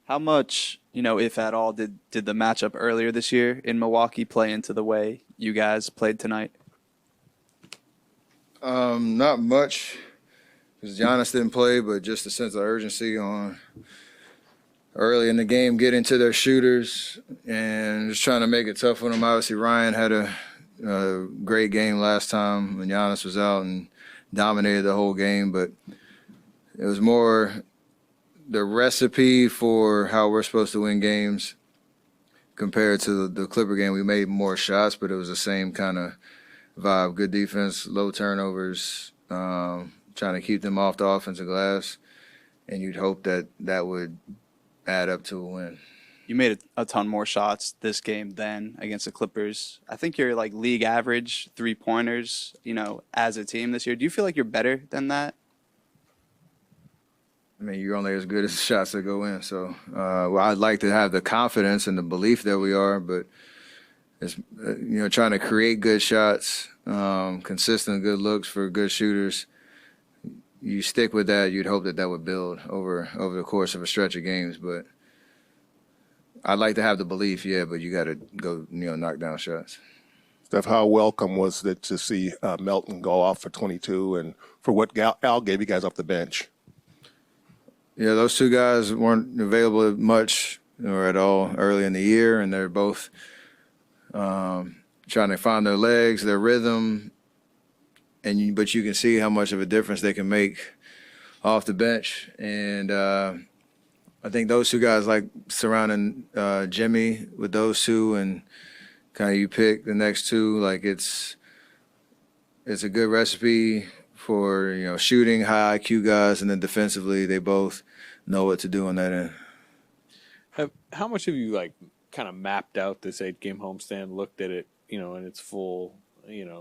How much, if at all, did the matchup earlier this year in Milwaukee play into the way you guys played tonight? Not much, because Giannis didn't play, but just a sense of urgency on early in the game, getting to their shooters and just trying to make it tough on them. Obviously, Ryan had a great game last time when Giannis was out and dominated the whole game, but it was more the recipe for how we're supposed to win games compared to the Clipper game. We made more shots, but it was the same kind of vibe. Good defense, low turnovers, trying to keep them off the offensive glass, and you'd hope that that would add up to a win. You made a ton more shots this game than against the Clippers. I think you're like league average 3-pointers, as a team this year. Do you feel like you're better than that? I mean, you're only as good as the shots that go in. So, I'd like to have the confidence and the belief that we are, but it's, trying to create good shots, consistent good looks for good shooters. You stick with that, you'd hope that that would build over the course of a stretch of games. But I'd like to have the belief, yeah, but you got to go, knock down shots. Steph, how welcome was it to see Melton go off for 22 and for what Al gave you guys off the bench? Yeah, those two guys weren't available much or at all early in the year, and they're both trying to find their legs, their rhythm, but you can see how much of a difference they can make off the bench. And I think those two guys, like surrounding Jimmy with those two, and kind of you pick the next two, like it's a good recipe for shooting high IQ guys, and then defensively they both know what to do on that end. How much have you kind of mapped out this 8-game homestand, looked at it, in its full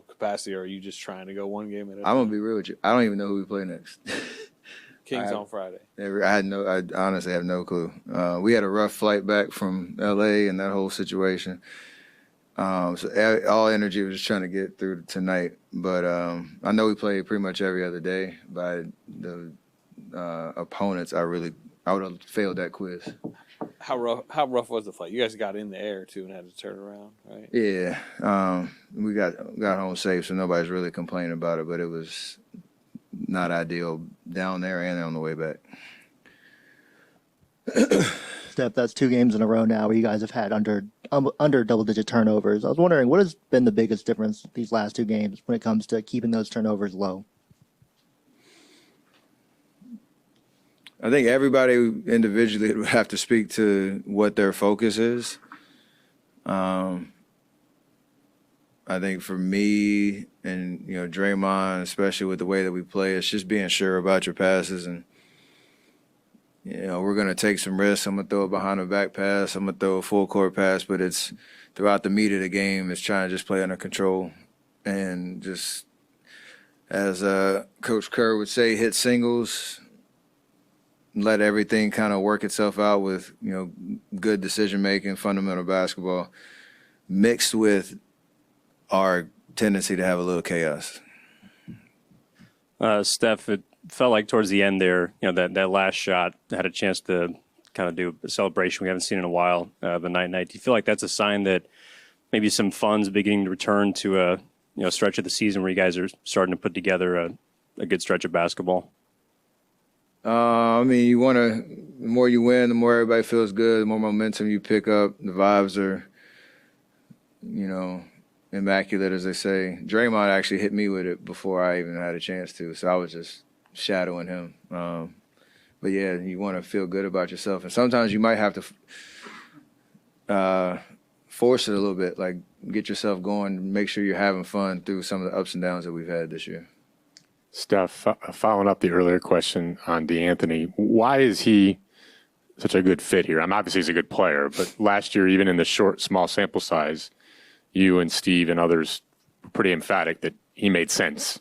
capacity, or are you just trying to go one game at a time? I'm gonna be real with you. I don't even know who we play next. Kings on Friday. I honestly have no clue. We had a rough flight back from LA and that whole situation. So all energy was just trying to get through tonight. But I know we play pretty much every other day. By the opponents, I would have failed that quiz. How rough was the flight? You guys got in the air too and had to turn around, right? Yeah, we got home safe, so nobody's really complaining about it. But it was not ideal down there and on the way back. Steph, that's 2 games in a row now where you guys have had under double-digit turnovers. I was wondering, what has been the biggest difference these last 2 games when it comes to keeping those turnovers low? I think everybody individually would have to speak to what their focus is. I think for me and Draymond, especially with the way that we play, it's just being sure about your passes, and we're gonna take some risks. I'm gonna throw a behind the back pass. I'm gonna throw a full court pass, but it's throughout the meat of the game. It's trying to just play under control and just, as Coach Kerr would say, hit singles. Let everything kind of work itself out with, good decision-making, fundamental basketball, mixed with our tendency to have a little chaos. Steph, it felt like towards the end there, that last shot had a chance to kind of do a celebration we haven't seen in a while, the night. Do you feel like that's a sign that maybe some fun's beginning to return to a stretch of the season where you guys are starting to put together a good stretch of basketball? I mean, the more you win, the more everybody feels good, the more momentum you pick up. The vibes are, immaculate, as they say. Draymond actually hit me with it before I even had a chance to, so I was just shadowing him. But yeah, you want to feel good about yourself, and sometimes you might have to force it a little bit, like get yourself going, make sure you're having fun through some of the ups and downs that we've had this year. Steph, following up the earlier question on DeAnthony, why is he such a good fit here? Obviously he's a good player, but last year, even in the small sample size, you and Steve and others were pretty emphatic that he made sense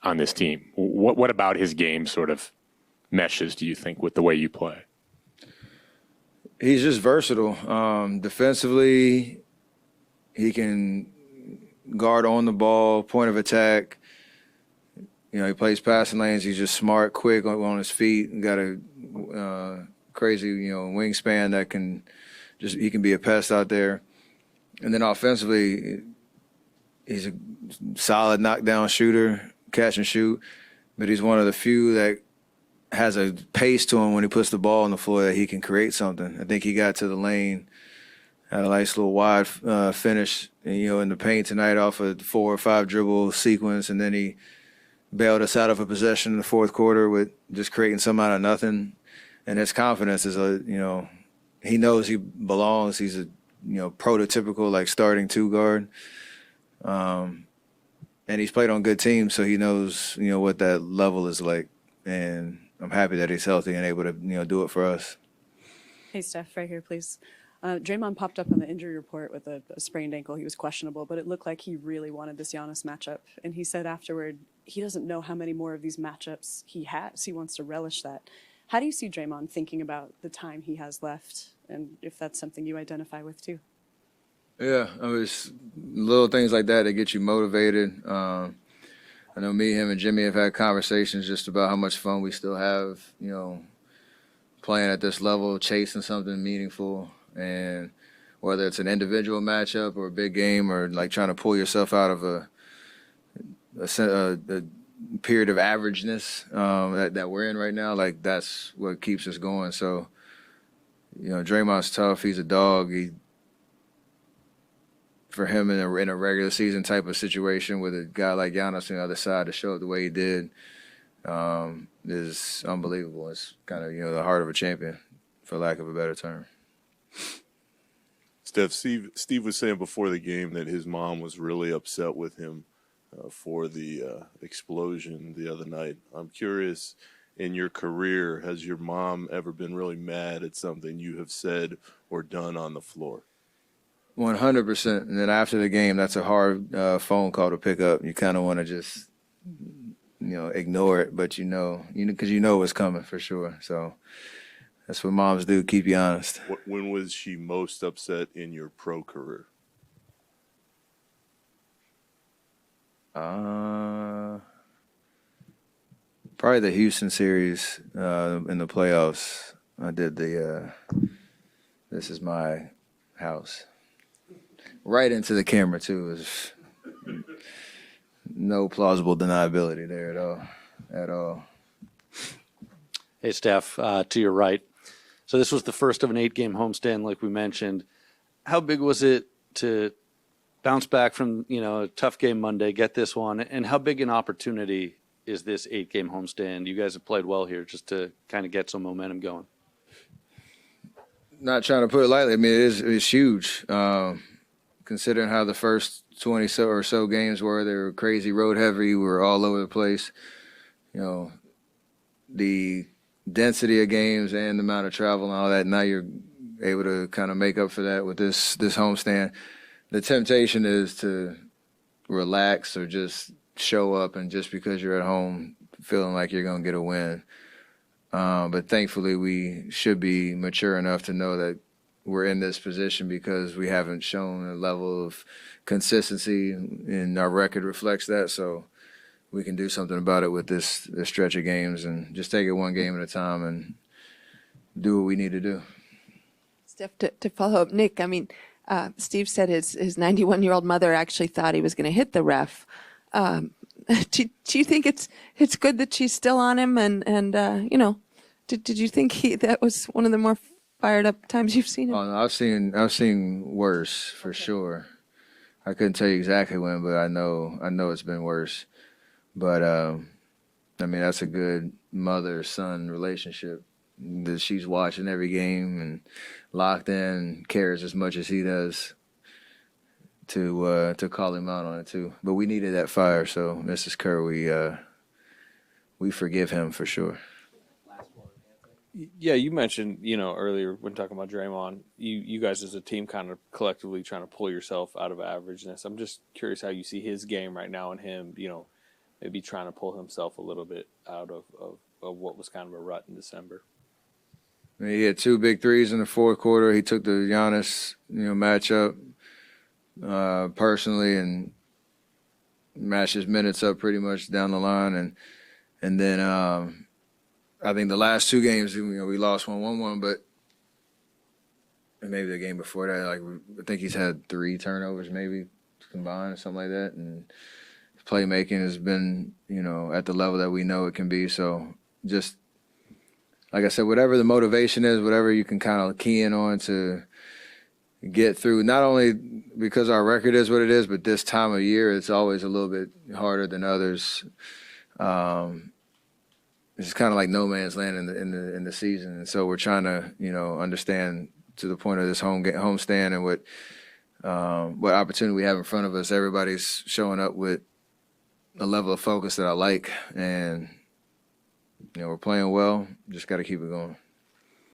on this team. What about his game sort of meshes, do you think, with the way you play? He's just versatile. Defensively, he can guard on the ball, point of attack. He plays passing lanes. He's just smart, quick on his feet, and got a crazy, wingspan that he can be a pest out there. And then offensively, he's a solid knockdown shooter, catch and shoot, but he's one of the few that has a pace to him when he puts the ball on the floor that he can create something. I think he got to the lane, had a nice little wide finish, in the paint tonight off a 4 or 5 dribble sequence, and then he bailed us out of a possession in the fourth quarter with just creating some out of nothing. And his confidence is, he knows he belongs. He's a, prototypical like starting 2 guard. And he's played on good teams, so he knows, what that level is like. And I'm happy that he's healthy and able to, do it for us. Hey, Steph, right here, please. Draymond popped up on the injury report with a sprained ankle. He was questionable, but it looked like he really wanted this Giannis matchup. And he said afterward, he doesn't know how many more of these matchups he has. He wants to relish that. How do you see Draymond thinking about the time he has left, and if that's something you identify with too? Yeah, it's little things like that get you motivated. I know me, him, and Jimmy have had conversations just about how much fun we still have, playing at this level, chasing something meaningful. And whether it's an individual matchup or a big game or like trying to pull yourself out of a period of averageness that we're in right now, like that's what keeps us going. So, Draymond's tough. He's a dog. For him in a regular season type of situation with a guy like Giannis on the other side to show up the way he did is unbelievable. It's kind of, the heart of a champion, for lack of a better term. Steve was saying before the game that his mom was really upset with him for the explosion the other night. I'm curious, in your career, has your mom ever been really mad at something you have said or done on the floor? 100%. And then after the game, that's a hard phone call to pick up. You kind of want to just, ignore it, but because you know what's coming for sure. So that's what moms do, keep you honest. When was she most upset in your pro career? Probably the Houston series in the playoffs. I did the "This is my house" right into the camera too. There's no plausible deniability there at all. Hey, Steph, to your right. So this was the first of an 8-game homestand, like we mentioned. How big was it to bounce back from, a tough game Monday, get this one? And how big an opportunity is this 8-game homestand? You guys have played well here just to kind of get some momentum going. Not trying to put it lightly. I mean, it's huge. Considering how the first 20 or so games were, they were crazy road heavy. We were all over the place. The density of games and the amount of travel and all that. Now you're able to kind of make up for that with this homestand. The temptation is to relax or just show up, and just because you're at home, feeling like you're going to get a win. But thankfully, we should be mature enough to know that we're in this position because we haven't shown a level of consistency, and our record reflects that. So we can do something about it with this stretch of games and just take it one game at a time and do what we need to do. Steph, to follow up, Nick, I mean, Steve said his 91-year-old mother actually thought he was going to hit the ref. Do you think it's good that she's still on him? And did you think that was one of the more fired up times you've seen him? Oh, no, I've seen worse for sure. I couldn't tell you exactly when, but I know it's been worse. But I mean, that's a good mother-son relationship. That she's watching every game and locked in, cares as much as he does to call him out on it too. But we needed that fire, so Mrs. Kerr, we forgive him for sure. Yeah, you mentioned, earlier when talking about Draymond, you guys as a team kind of collectively trying to pull yourself out of averageness. I'm just curious how you see his game right now and him, maybe trying to pull himself a little bit out of what was kind of a rut in December. I mean, he had 2 big threes in the fourth quarter. He took the Giannis, matchup personally and matched his minutes up pretty much down the line, and then I think the last two games, we lost 1-1, but and maybe the game before that, I think he's had 3 turnovers maybe combined or something like that. And his playmaking has been, at the level that we know it can be. So just, like I said, whatever the motivation is, whatever you can kind of key in on to get through, not only because our record is what it is, but this time of year, it's always a little bit harder than others. It's kind of like no man's land in the season. And so we're trying to, understand to the point of this homestand and what opportunity we have in front of us. Everybody's showing up with a level of focus that I like, and we're playing well. Just got to keep it going.